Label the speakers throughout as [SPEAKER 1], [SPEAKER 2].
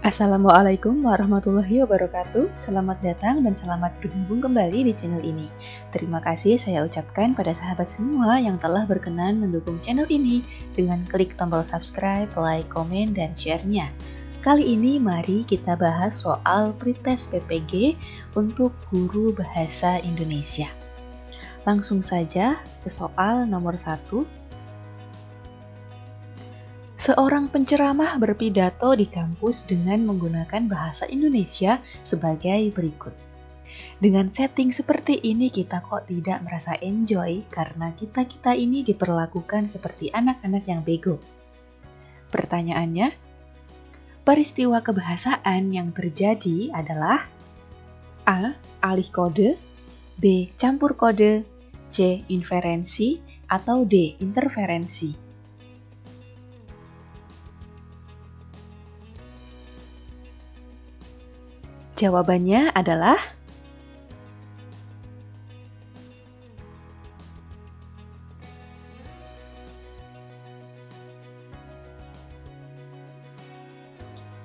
[SPEAKER 1] Assalamualaikum warahmatullahi wabarakatuh. Selamat datang dan selamat bergabung kembali di channel ini. Terima kasih saya ucapkan pada sahabat semua yang telah berkenan mendukung channel ini dengan klik tombol subscribe, like, komen, dan share-nya. Kali ini mari kita bahas soal pretest PPG untuk guru bahasa Indonesia. Langsung saja ke soal nomor 1. Seorang penceramah berpidato di kampus dengan menggunakan bahasa Indonesia sebagai berikut. Dengan setting seperti ini kita kok tidak merasa enjoy karena kita ini diperlakukan seperti anak-anak yang bego. Pertanyaannya, peristiwa kebahasaan yang terjadi adalah A. Alih kode, B. Campur kode, C. Inferensi, atau D. Interferensi. Jawabannya adalah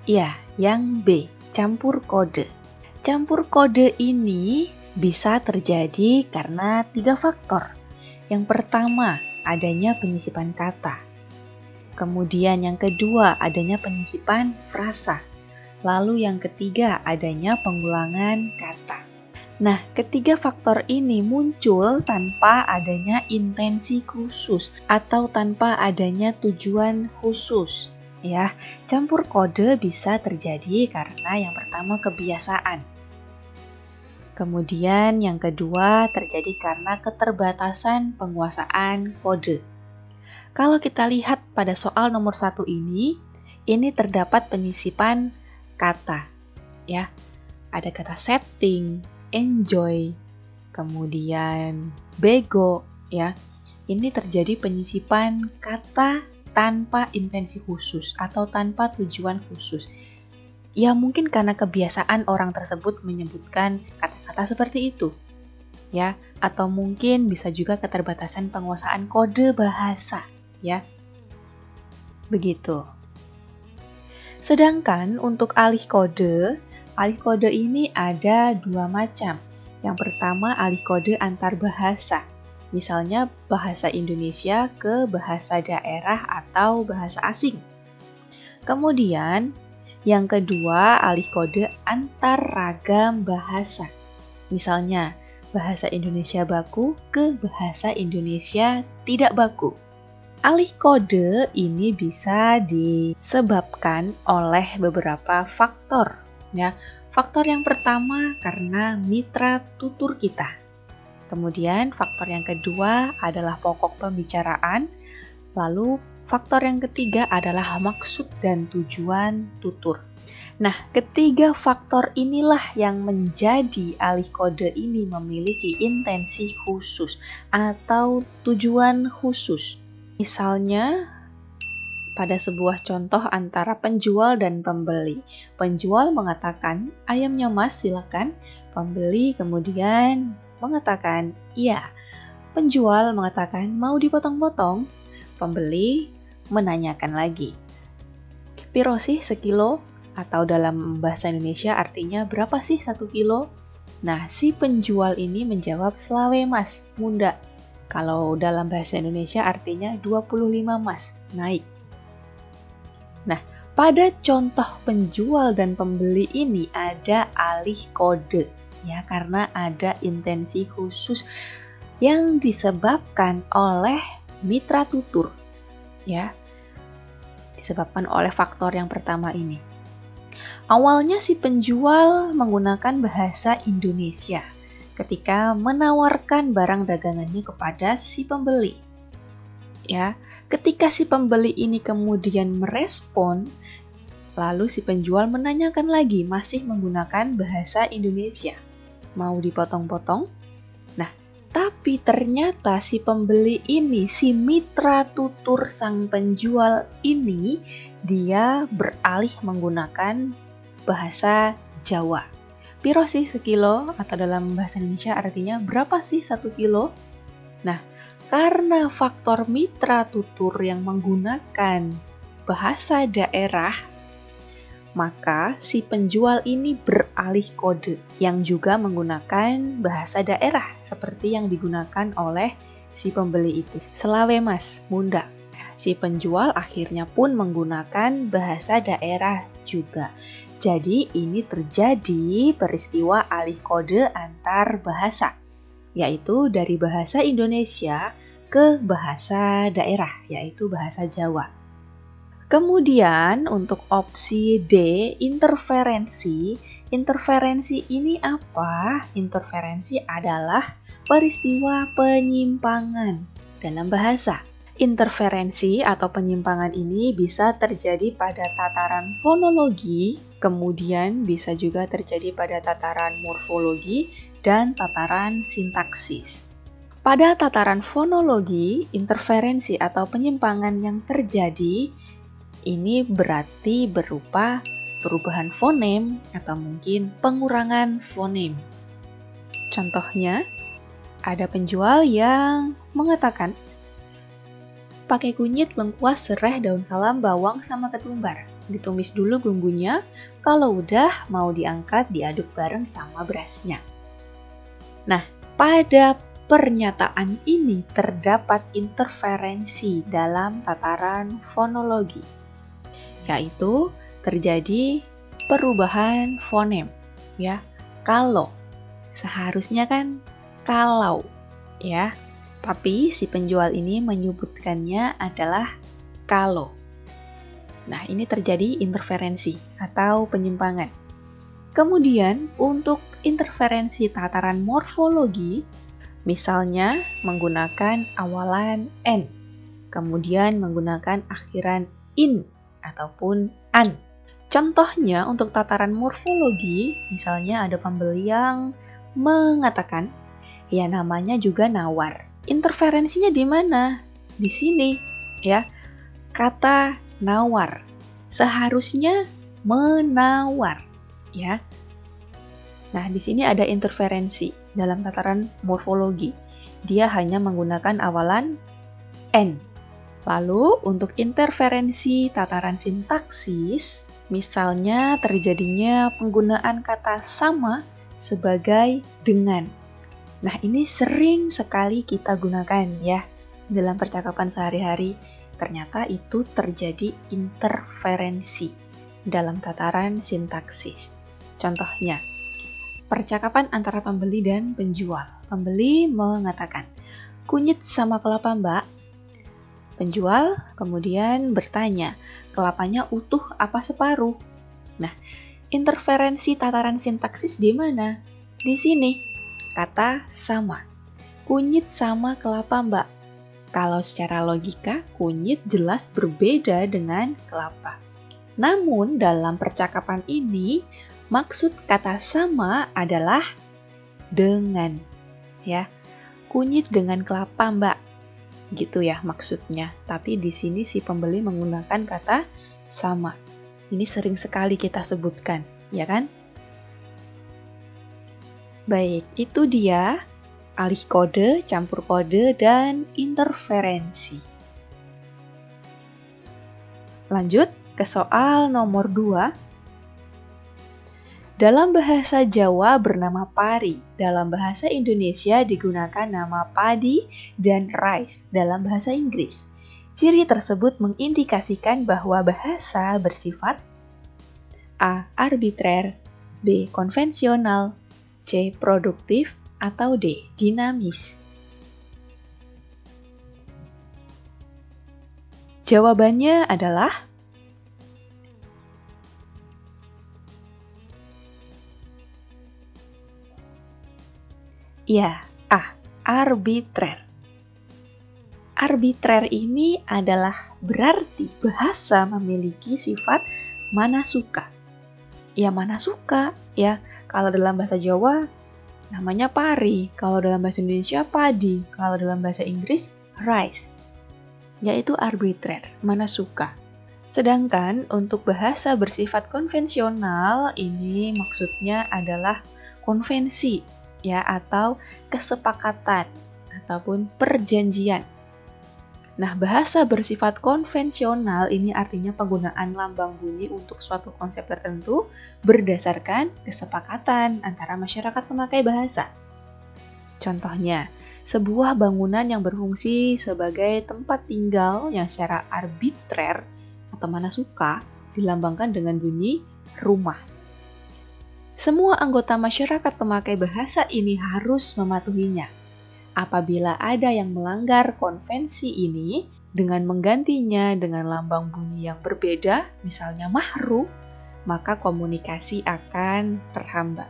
[SPEAKER 1] ya, yang B, campur kode. Campur kode ini bisa terjadi karena 3 faktor. Yang pertama, adanya penyisipan kata. Kemudian yang kedua, adanya penyisipan frasa. Lalu yang ketiga, adanya pengulangan kata. Nah, ketiga faktor ini muncul tanpa adanya intensi khusus atau tanpa adanya tujuan khusus. Ya, campur kode bisa terjadi karena yang pertama kebiasaan. Kemudian yang kedua terjadi karena keterbatasan penguasaan kode. Kalau kita lihat pada soal nomor 1 ini terdapat penyisipan kata, ya. Ada kata setting, enjoy, kemudian bego, ya. Ini terjadi penyisipan kata tanpa intensi khusus atau tanpa tujuan khusus. Ya, mungkin karena kebiasaan orang tersebut menyebutkan kata-kata seperti itu, ya. Atau mungkin bisa juga keterbatasan penguasaan kode bahasa, ya. Begitu. Sedangkan untuk alih kode ini ada 2 macam. Yang pertama alih kode antar bahasa. Misalnya bahasa Indonesia ke bahasa daerah atau bahasa asing. Kemudian yang kedua alih kode antar ragam bahasa. Misalnya bahasa Indonesia baku ke bahasa Indonesia tidak baku. Alih kode ini bisa disebabkan oleh beberapa faktor. Ya. Faktor yang pertama karena mitra tutur kita. Kemudian faktor yang kedua adalah pokok pembicaraan. Lalu faktor yang ketiga adalah maksud dan tujuan tutur. Nah, ketiga faktor inilah yang menjadi alih kode ini memiliki intensi khusus atau tujuan khusus. Misalnya, pada sebuah contoh antara penjual dan pembeli. Penjual mengatakan, ayamnya mas silakan. Pembeli kemudian mengatakan, iya. Penjual mengatakan, mau dipotong-potong. Pembeli menanyakan lagi, piro sih sekilo? Atau dalam bahasa Indonesia artinya berapa sih 1 kilo? Nah, si penjual ini menjawab, selawe mas, munda. Kalau dalam bahasa Indonesia artinya 25 mas, naik. Nah, pada contoh penjual dan pembeli ini ada alih kode, ya, karena ada intensi khusus yang disebabkan oleh mitra tutur, ya, disebabkan oleh faktor yang pertama ini. Awalnya si penjual menggunakan bahasa Indonesia ketika menawarkan barang dagangannya kepada si pembeli. Ya, ketika si pembeli ini kemudian merespon, lalu si penjual menanyakan lagi masih menggunakan bahasa Indonesia. Mau dipotong-potong? Nah, tapi ternyata si pembeli ini, si mitra tutur sang penjual ini, dia beralih menggunakan bahasa Jawa. Piro sih sekilo, atau dalam bahasa Indonesia artinya berapa sih 1 kilo? Nah, karena faktor mitra tutur yang menggunakan bahasa daerah, maka si penjual ini beralih kode yang juga menggunakan bahasa daerah seperti yang digunakan oleh si pembeli itu. Selawe mas, munda. Si penjual akhirnya pun menggunakan bahasa daerah juga. Jadi ini terjadi peristiwa alih kode antar bahasa, yaitu dari bahasa Indonesia ke bahasa daerah, yaitu bahasa Jawa. Kemudian untuk opsi D, interferensi. Interferensi ini apa? Interferensi adalah peristiwa penyimpangan dalam bahasa. Interferensi atau penyimpangan ini bisa terjadi pada tataran fonologi, kemudian bisa juga terjadi pada tataran morfologi dan tataran sintaksis. Pada tataran fonologi, interferensi atau penyimpangan yang terjadi ini berarti berupa perubahan fonem atau mungkin pengurangan fonem. Contohnya, ada penjual yang mengatakan, pakai kunyit, lengkuas, serai, daun salam, bawang, sama ketumbar. Ditumis dulu bumbunya, kalau udah mau diangkat diaduk bareng sama berasnya. Nah, pada pernyataan ini terdapat interferensi dalam tataran fonologi, yaitu terjadi perubahan fonem, ya. Kalau seharusnya kan kalau, ya. Tapi si penjual ini menyebutkannya adalah kalau. Nah, ini terjadi interferensi atau penyimpangan. Kemudian untuk interferensi tataran morfologi, misalnya menggunakan awalan N, kemudian menggunakan akhiran in ataupun an. Contohnya untuk tataran morfologi, misalnya ada pembeli yang mengatakan, ya namanya juga nawar. Interferensinya di mana? Di sini, ya. Kata nawar. Seharusnya menawar, ya. Nah, di sini ada interferensi dalam tataran morfologi. Dia hanya menggunakan awalan N. Lalu, untuk interferensi tataran sintaksis, misalnya terjadinya penggunaan kata sama sebagai dengan. Nah, ini sering sekali kita gunakan ya dalam percakapan sehari-hari. Ternyata itu terjadi interferensi dalam tataran sintaksis. Contohnya, percakapan antara pembeli dan penjual. Pembeli mengatakan, kunyit sama kelapa mbak. Penjual kemudian bertanya, kelapanya utuh apa separuh? Nah, interferensi tataran sintaksis di mana? Di sini, kata sama. Kunyit sama kelapa mbak. Kalau secara logika, kunyit jelas berbeda dengan kelapa. Namun, dalam percakapan ini, maksud kata sama adalah dengan. Ya, kunyit dengan kelapa mbak. Gitu ya maksudnya. Tapi di sini si pembeli menggunakan kata sama. Ini sering sekali kita sebutkan, ya kan? Baik, itu dia alih kode, campur kode, dan interferensi. Lanjut ke soal nomor 2. Dalam bahasa Jawa bernama pari, dalam bahasa Indonesia digunakan nama padi dan rice dalam bahasa Inggris. Ciri tersebut mengindikasikan bahwa bahasa bersifat A. arbitrer, B. konvensional, C. produktif, atau D. dinamis. Jawabannya adalah ya, A. arbitrer. Arbitrer ini adalah berarti bahasa memiliki sifat mana suka. Ya, mana suka. Ya, kalau dalam bahasa Jawa namanya pari, kalau dalam bahasa Indonesia padi, kalau dalam bahasa Inggris rice. Yaitu arbitrer, mana suka. Sedangkan untuk bahasa bersifat konvensional ini maksudnya adalah konvensi. Ya, atau kesepakatan ataupun perjanjian. Nah, bahasa bersifat konvensional ini artinya penggunaan lambang bunyi untuk suatu konsep tertentu berdasarkan kesepakatan antara masyarakat pemakai bahasa. Contohnya, sebuah bangunan yang berfungsi sebagai tempat tinggal yang secara arbitrer atau mana suka dilambangkan dengan bunyi rumah. Semua anggota masyarakat pemakai bahasa ini harus mematuhinya. Apabila ada yang melanggar konvensi ini dengan menggantinya dengan lambang bunyi yang berbeda, misalnya mahru, maka komunikasi akan terhambat.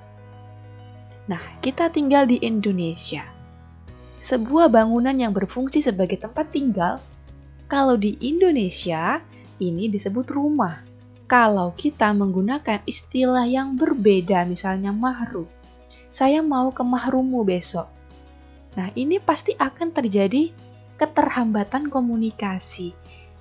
[SPEAKER 1] Nah, kita tinggal di Indonesia. Sebuah bangunan yang berfungsi sebagai tempat tinggal, kalau di Indonesia ini disebut rumah. Kalau kita menggunakan istilah yang berbeda, misalnya mahru, saya mau ke mahrumu besok. Nah, ini pasti akan terjadi keterhambatan komunikasi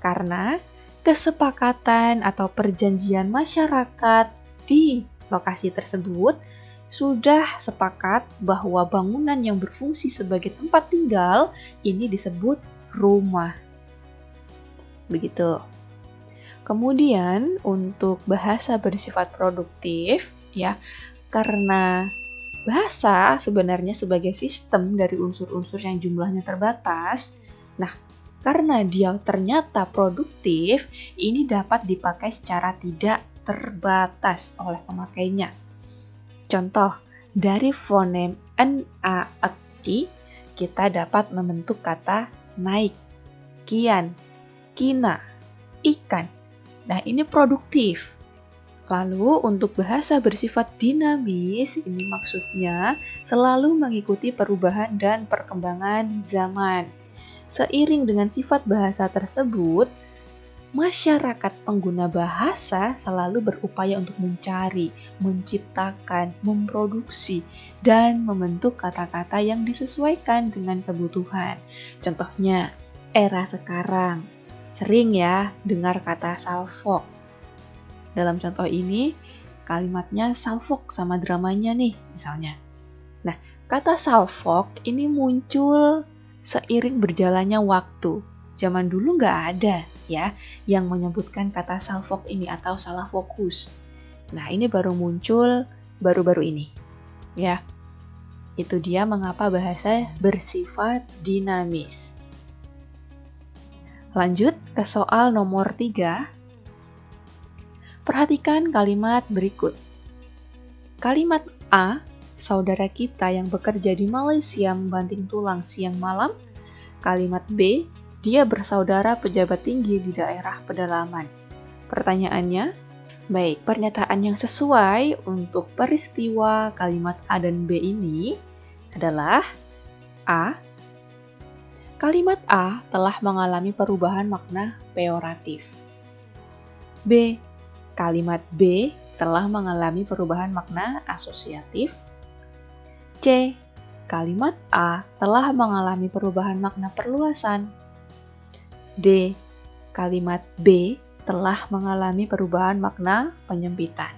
[SPEAKER 1] karena kesepakatan atau perjanjian masyarakat di lokasi tersebut sudah sepakat bahwa bangunan yang berfungsi sebagai tempat tinggal ini disebut rumah. Begitu. Kemudian untuk bahasa bersifat produktif ya, karena bahasa sebenarnya sebagai sistem dari unsur-unsur yang jumlahnya terbatas. Nah, karena dia ternyata produktif, ini dapat dipakai secara tidak terbatas oleh pemakainya. Contoh, dari fonem n, a, ek, i, kita dapat membentuk kata naik, kian, kina, ikan. Nah, ini produktif. Lalu untuk bahasa bersifat dinamis, ini maksudnya selalu mengikuti perubahan dan perkembangan zaman. Seiring dengan sifat bahasa tersebut, masyarakat pengguna bahasa selalu berupaya untuk mencari, menciptakan, memproduksi, dan membentuk kata-kata yang disesuaikan dengan kebutuhan. Contohnya, era sekarang, sering ya dengar kata salfok. Dalam contoh ini, kalimatnya salfok sama dramanya nih, misalnya. Nah, kata salfok ini muncul seiring berjalannya waktu. Zaman dulu nggak ada ya yang menyebutkan kata salfok ini atau salah fokus. Nah, ini baru muncul baru-baru ini. Ya, itu dia mengapa bahasa bersifat dinamis. Lanjut ke soal nomor 3. Perhatikan kalimat berikut. Kalimat A, saudara kita yang bekerja di Malaysia membanting tulang siang malam. Kalimat B, dia bersaudara pejabat tinggi di daerah pedalaman. Pertanyaannya, baik, pernyataan yang sesuai untuk peristiwa kalimat A dan B ini adalah A. Kalimat A telah mengalami perubahan makna peyoratif. B. Kalimat B telah mengalami perubahan makna asosiatif. C. Kalimat A telah mengalami perubahan makna perluasan. D. Kalimat B telah mengalami perubahan makna penyempitan.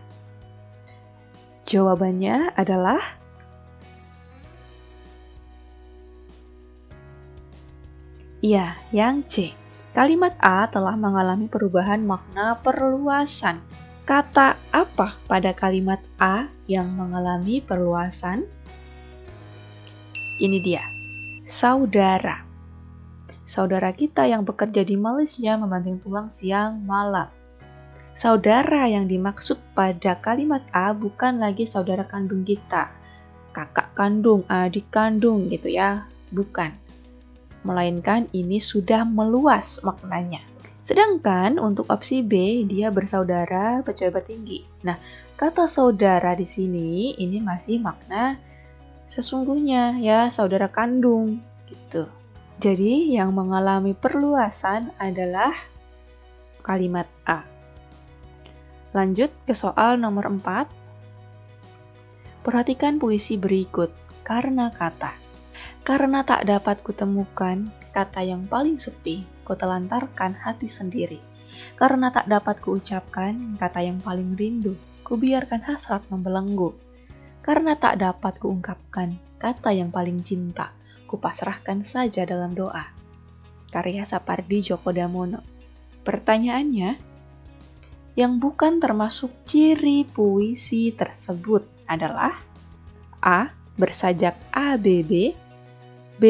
[SPEAKER 1] Jawabannya adalah iya, yang C. Kalimat A telah mengalami perubahan makna perluasan. Kata apa pada kalimat A yang mengalami perluasan? Ini dia, saudara. Saudara kita yang bekerja di Malaysia membanting tulang siang malam. Saudara yang dimaksud pada kalimat A bukan lagi saudara kandung kita, kakak kandung, adik kandung gitu ya, bukan. Melainkan ini sudah meluas maknanya. Sedangkan untuk opsi B, dia bersaudara pejabat tinggi. Nah, kata saudara di sini ini masih makna sesungguhnya ya, saudara kandung gitu. Jadi yang mengalami perluasan adalah kalimat A. Lanjut ke soal nomor 4. Perhatikan puisi berikut. Karena kata. Karena tak dapat kutemukan kata yang paling sepi, kutelantarkan hati sendiri. Karena tak dapat kuucapkan kata yang paling rindu, kubiarkan hasrat membelenggu. Karena tak dapat kuungkapkan kata yang paling cinta, kupasrahkan saja dalam doa. karya Sapardi Djoko Damono. Pertanyaannya, yang bukan termasuk ciri puisi tersebut adalah A. Bersajak ABB, B.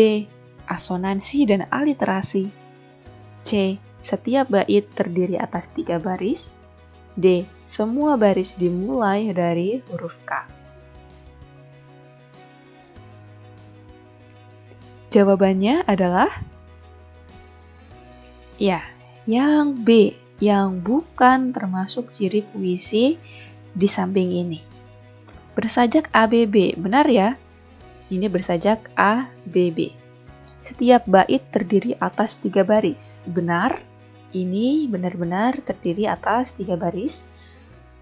[SPEAKER 1] Asonansi dan aliterasi, C. Setiap bait terdiri atas 3 baris, D. Semua baris dimulai dari huruf K. Jawabannya adalah ya, yang B, yang bukan termasuk ciri puisi di samping ini. Bersajak ABB, benar ya? Ini bersajak ABB. Setiap bait terdiri atas 3 baris, benar? Ini benar-benar terdiri atas 3 baris.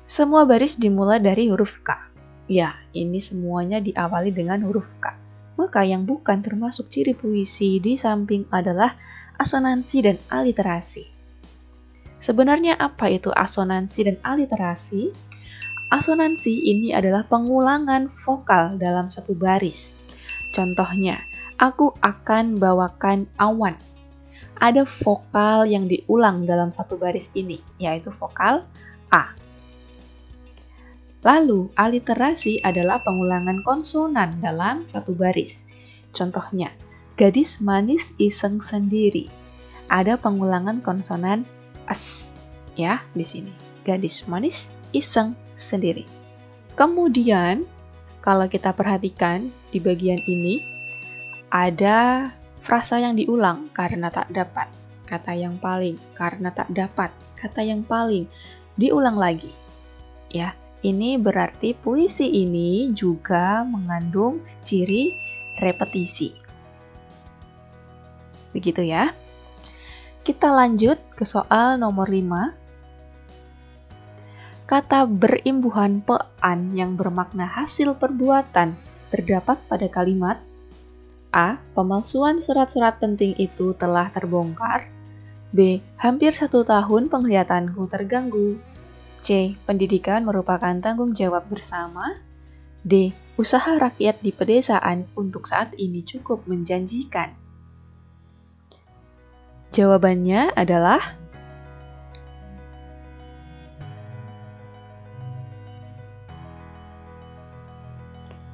[SPEAKER 1] Semua baris dimulai dari huruf K. Ya, ini semuanya diawali dengan huruf K. Maka yang bukan termasuk ciri puisi di samping adalah asonansi dan aliterasi. Sebenarnya apa itu asonansi dan aliterasi? Asonansi ini adalah pengulangan vokal dalam satu baris. Contohnya, aku akan bawakan awan. Ada vokal yang diulang dalam satu baris ini, yaitu vokal A. Lalu, aliterasi adalah pengulangan konsonan dalam satu baris. Contohnya, gadis manis iseng sendiri. Ada pengulangan konsonan S, ya, di sini. Gadis manis iseng sendiri. Kemudian, kalau kita perhatikan di bagian ini, ada frasa yang diulang karena tak dapat, kata yang paling, karena tak dapat, kata yang paling, diulang lagi. Ya, ini berarti puisi ini juga mengandung ciri repetisi. Begitu ya. Kita lanjut ke soal nomor 5. Kata berimbuhan pean yang bermakna hasil perbuatan terdapat pada kalimat A. Pemalsuan surat-surat penting itu telah terbongkar. B. Hampir 1 tahun penglihatanku terganggu. C. Pendidikan merupakan tanggung jawab bersama. D. Usaha rakyat di pedesaan untuk saat ini cukup menjanjikan. Jawabannya adalah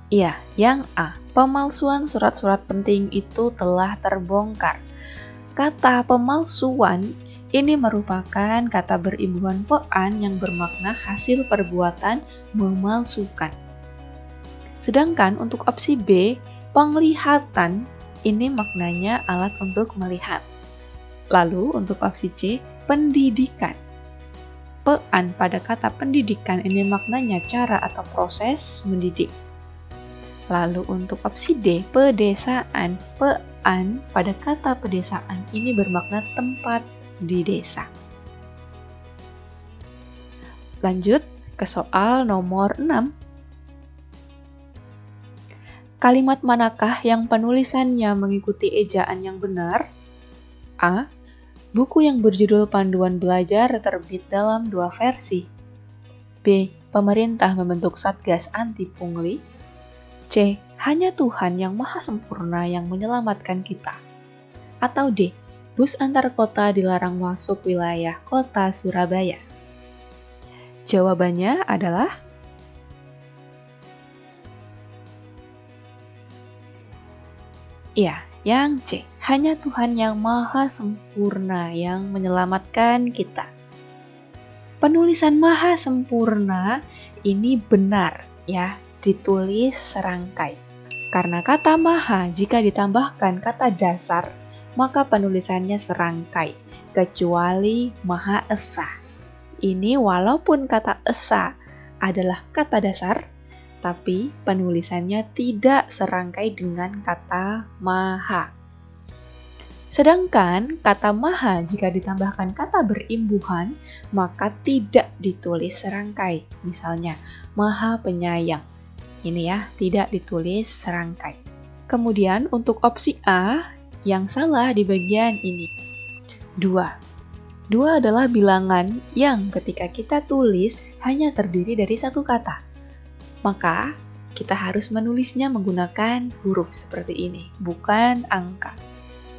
[SPEAKER 1] iya, yang A. Pemalsuan surat-surat penting itu telah terbongkar. Kata pemalsuan ini merupakan kata berimbuhan pean yang bermakna hasil perbuatan memalsukan. Sedangkan untuk opsi B, penglihatan ini maknanya alat untuk melihat. Lalu untuk opsi C, pendidikan. Pean pada kata pendidikan ini maknanya cara atau proses mendidik. Lalu untuk opsi D, pedesaan. Pean pada kata pedesaan ini bermakna tempat di desa. Lanjut ke soal nomor 6. Kalimat manakah yang penulisannya mengikuti ejaan yang benar? A. Buku yang berjudul Panduan Belajar terbit dalam 2 versi. B. Pemerintah membentuk Satgas Anti Pungli. C. Hanya Tuhan yang Maha Sempurna yang menyelamatkan kita. Atau D. Bus antar kota dilarang masuk wilayah kota Surabaya. Jawabannya adalah iya, yang C. Hanya Tuhan yang Maha Sempurna yang menyelamatkan kita. Penulisan Maha Sempurna ini benar ya, ditulis serangkai. Karena kata maha jika ditambahkan kata dasar, maka penulisannya serangkai, kecuali Maha Esa. Ini walaupun kata esa adalah kata dasar, tapi penulisannya tidak serangkai dengan kata maha. Sedangkan kata maha jika ditambahkan kata berimbuhan, maka tidak ditulis serangkai. Misalnya, Maha Penyayang. Ini ya, tidak ditulis serangkai. Kemudian untuk opsi A, yang salah di bagian ini. 2 adalah bilangan yang ketika kita tulis hanya terdiri dari 1 kata. Maka kita harus menulisnya menggunakan huruf seperti ini, bukan angka.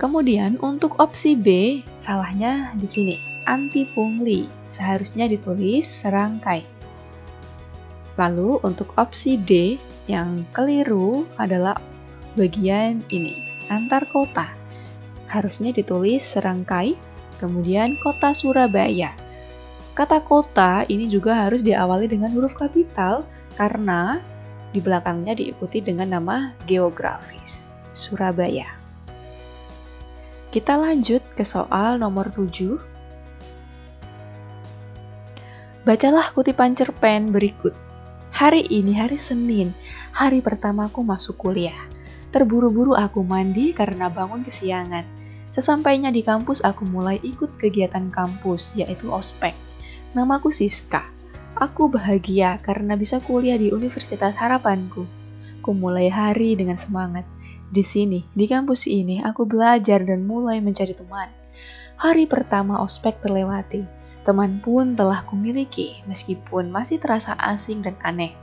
[SPEAKER 1] Kemudian untuk opsi B, salahnya di sini. Anti pungli, seharusnya ditulis serangkai. Lalu untuk opsi D, yang keliru adalah bagian ini, antar kota. Harusnya ditulis serangkai, kemudian kota Surabaya. Kata kota ini juga harus diawali dengan huruf kapital karena di belakangnya diikuti dengan nama geografis, Surabaya. Kita lanjut ke soal nomor 7. Bacalah kutipan cerpen berikut. Hari ini hari Senin, hari pertamaku masuk kuliah. Terburu-buru aku mandi karena bangun kesiangan. Sesampainya di kampus aku mulai ikut kegiatan kampus, yaitu ospek. Namaku Siska. Aku bahagia karena bisa kuliah di Universitas Harapanku. Ku mulai hari dengan semangat. Di sini, di kampus ini, aku belajar dan mulai mencari teman. Hari pertama ospek terlewati. Teman pun telah kumiliki, meskipun masih terasa asing dan aneh.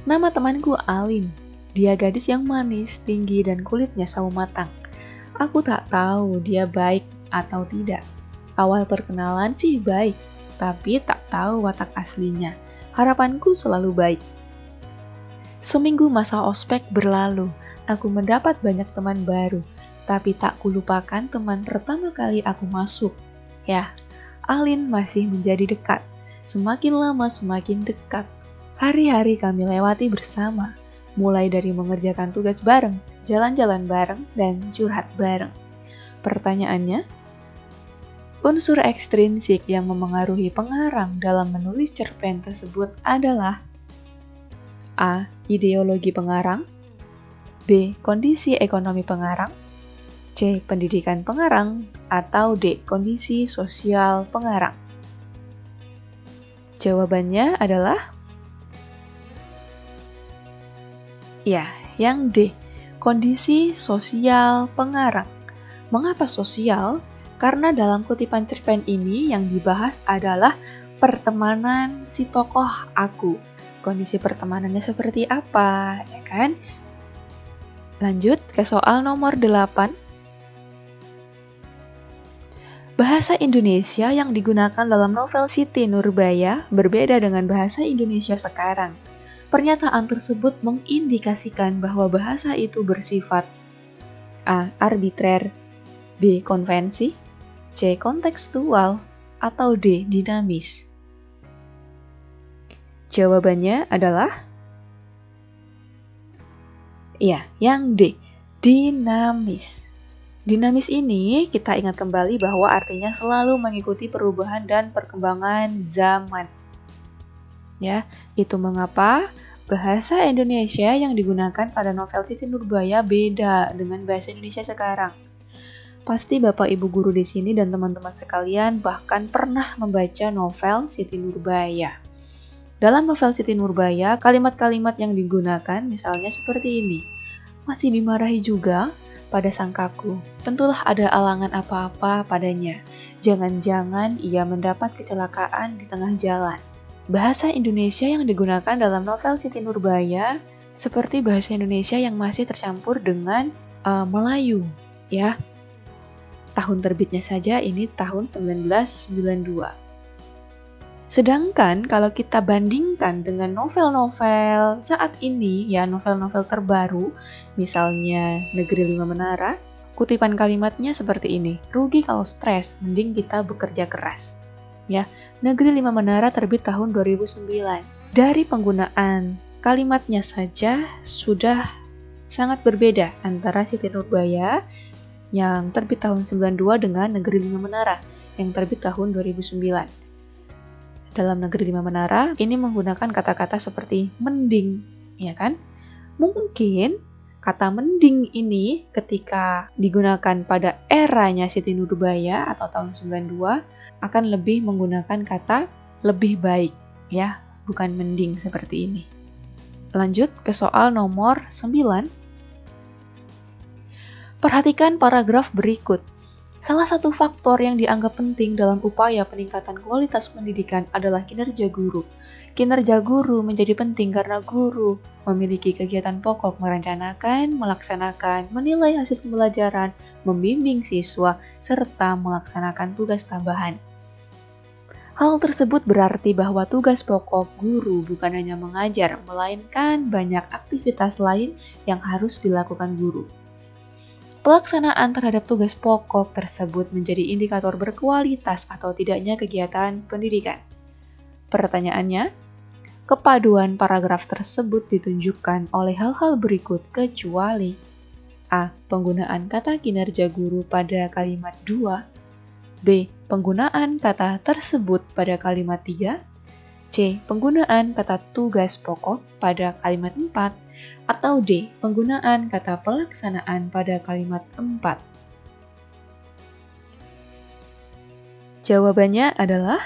[SPEAKER 1] Nama temanku Alin. Dia gadis yang manis, tinggi, dan kulitnya sawo matang. Aku tak tahu dia baik atau tidak. Awal perkenalan sih baik, tapi tak tahu watak aslinya. Harapanku selalu baik. Seminggu masa ospek berlalu. Aku mendapat banyak teman baru, tapi tak kulupakan teman pertama kali aku masuk. Ya, Alin masih menjadi dekat. Semakin lama semakin dekat. Hari-hari kami lewati bersama, mulai dari mengerjakan tugas bareng, jalan-jalan bareng, dan curhat bareng. Pertanyaannya, unsur ekstrinsik yang memengaruhi pengarang dalam menulis cerpen tersebut adalah A. Ideologi pengarang, B. Kondisi ekonomi pengarang, C. Pendidikan pengarang, atau D. Kondisi sosial pengarang. Jawabannya adalah ya, yang D. Kondisi sosial pengarang. Mengapa sosial? Karena dalam kutipan cerpen ini yang dibahas adalah pertemanan si tokoh aku. Kondisi pertemanannya seperti apa, ya kan? Lanjut ke soal nomor 8. Bahasa Indonesia yang digunakan dalam novel Siti Nurbaya berbeda dengan bahasa Indonesia sekarang. Pernyataan tersebut mengindikasikan bahwa bahasa itu bersifat A. Arbitrer, B. Konvensi, C. Kontekstual, atau D. Dinamis. Jawabannya adalah ya, yang D, dinamis. Dinamis ini kita ingat kembali bahwa artinya selalu mengikuti perubahan dan perkembangan zaman. Ya, itu mengapa bahasa Indonesia yang digunakan pada novel Siti Nurbaya beda dengan bahasa Indonesia sekarang. Pasti Bapak Ibu guru di sini dan teman-teman sekalian bahkan pernah membaca novel Siti Nurbaya. Dalam novel Siti Nurbaya, kalimat-kalimat yang digunakan misalnya seperti ini. Masih dimarahi juga pada sang kaku. Tentulah ada alangan apa-apa padanya. Jangan-jangan ia mendapat kecelakaan di tengah jalan. Bahasa Indonesia yang digunakan dalam novel Siti Nurbaya seperti bahasa Indonesia yang masih tercampur dengan Melayu, ya. Tahun terbitnya saja ini tahun 1992. Sedangkan kalau kita bandingkan dengan novel-novel saat ini, ya novel-novel terbaru, misalnya Negeri Lima Menara, kutipan kalimatnya seperti ini, rugi kalau stres, mending kita bekerja keras. Ya, Negeri Lima Menara terbit tahun 2009. Dari penggunaan kalimatnya saja sudah sangat berbeda antara Siti Nurbaya yang terbit tahun 92 dengan Negeri Lima Menara yang terbit tahun 2009. Dalam Negeri Lima Menara, ini menggunakan kata-kata seperti mending, ya kan? Mungkin kata mending ini ketika digunakan pada eranya Siti Nurbaya atau tahun 92 akan lebih menggunakan kata lebih baik, ya, bukan mending seperti ini. Lanjut ke soal nomor 9. Perhatikan paragraf berikut. Salah satu faktor yang dianggap penting dalam upaya peningkatan kualitas pendidikan adalah kinerja guru. Kinerja guru menjadi penting karena guru memiliki kegiatan pokok merencanakan, melaksanakan, menilai hasil pembelajaran, membimbing siswa, serta melaksanakan tugas tambahan. Hal tersebut berarti bahwa tugas pokok guru bukan hanya mengajar, melainkan banyak aktivitas lain yang harus dilakukan guru. Pelaksanaan terhadap tugas pokok tersebut menjadi indikator berkualitas atau tidaknya kegiatan pendidikan. Pertanyaannya, kepaduan paragraf tersebut ditunjukkan oleh hal-hal berikut kecuali A. Penggunaan kata kinerja guru pada kalimat 2, B. Penggunaan kata tersebut pada kalimat 3, C. Penggunaan kata tugas pokok pada kalimat 4, atau D. Penggunaan kata pelaksanaan pada kalimat 4. Jawabannya adalah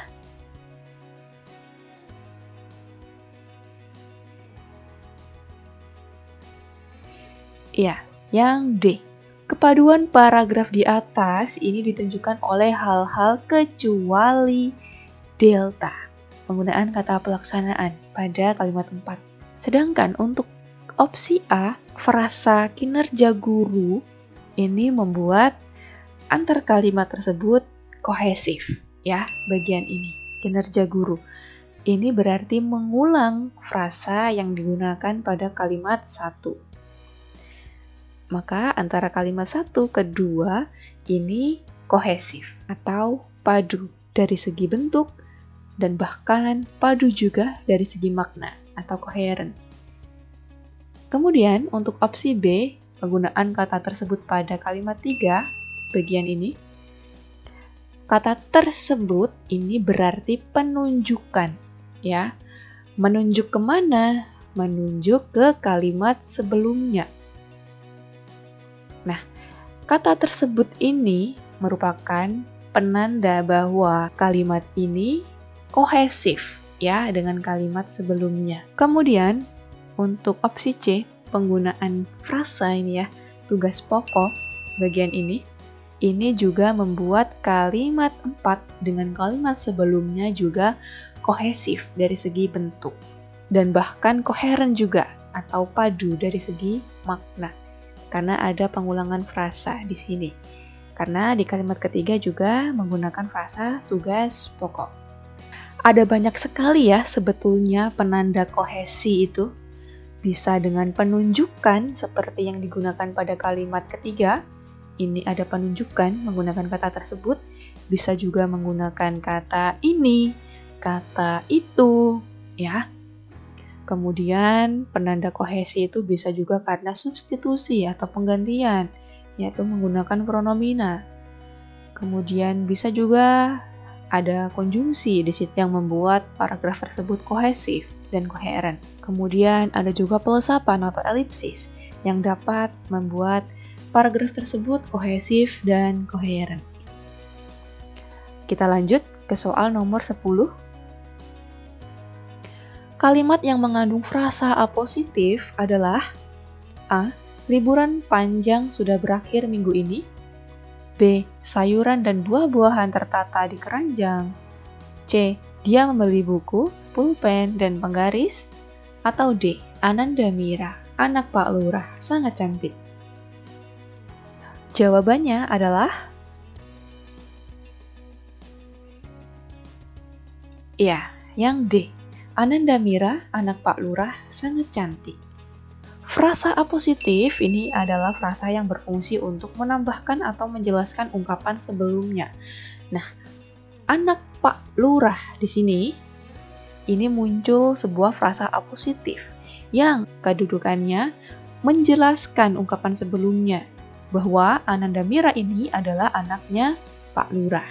[SPEAKER 1] ya, yang D. Kepaduan paragraf di atas ini ditunjukkan oleh hal-hal kecuali delta, penggunaan kata pelaksanaan pada kalimat 4. Sedangkan untuk opsi A, frasa kinerja guru, ini membuat antar kalimat tersebut kohesif, ya, bagian ini, kinerja guru. Ini berarti mengulang frasa yang digunakan pada kalimat 1. Maka antara kalimat 1 ke 2 ini kohesif atau padu dari segi bentuk dan bahkan padu juga dari segi makna atau koheren. Kemudian untuk opsi B, penggunaan kata tersebut pada kalimat 3, bagian ini. Kata tersebut ini berarti penunjukan, ya. Menunjuk kemana? Menunjuk ke kalimat sebelumnya. Nah, kata tersebut ini merupakan penanda bahwa kalimat ini kohesif, ya, dengan kalimat sebelumnya. Kemudian, untuk opsi C, penggunaan frasa ini, ya, tugas pokok, bagian ini juga membuat kalimat 4 dengan kalimat sebelumnya juga kohesif dari segi bentuk. Dan bahkan koheren juga, atau padu dari segi makna. Karena ada pengulangan frasa di sini. Karena di kalimat ketiga juga menggunakan frasa tugas pokok. Ada banyak sekali ya sebetulnya penanda kohesi itu. Bisa dengan penunjukan seperti yang digunakan pada kalimat ketiga. Ini ada penunjukan menggunakan kata tersebut. Bisa juga menggunakan kata ini, kata itu, ya. Kemudian penanda kohesi itu bisa juga karena substitusi atau penggantian, yaitu menggunakan pronomina. Kemudian bisa juga ada konjungsi di situ yang membuat paragraf tersebut kohesif dan koheren. Kemudian ada juga pelesapan atau elipsis yang dapat membuat paragraf tersebut kohesif dan koheren. Kita lanjut ke soal nomor 10. Kalimat yang mengandung frasa apositif adalah A. Liburan panjang sudah berakhir minggu ini. B. Sayuran dan buah-buahan tertata di keranjang. C. Dia membeli buku, pulpen, dan penggaris. Atau D. Ananda Mira, anak Pak Lurah, sangat cantik. Jawabannya adalah ya, yang D. Ananda Mira, anak Pak Lurah, sangat cantik. Frasa apositif ini adalah frasa yang berfungsi untuk menambahkan atau menjelaskan ungkapan sebelumnya. Nah, anak Pak Lurah di sini, ini muncul sebuah frasa apositif yang kedudukannya menjelaskan ungkapan sebelumnya bahwa Ananda Mira ini adalah anaknya Pak Lurah.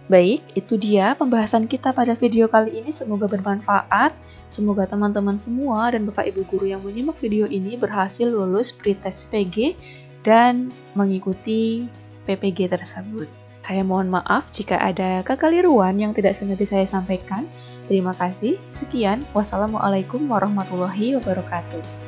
[SPEAKER 1] Baik, itu dia pembahasan kita pada video kali ini. Semoga bermanfaat. Semoga teman-teman semua dan Bapak Ibu guru yang menyimak video ini berhasil lulus pretest PPG dan mengikuti PPG tersebut. Saya mohon maaf jika ada kekeliruan yang tidak sengaja saya sampaikan. Terima kasih. Sekian. Wassalamualaikum warahmatullahi wabarakatuh.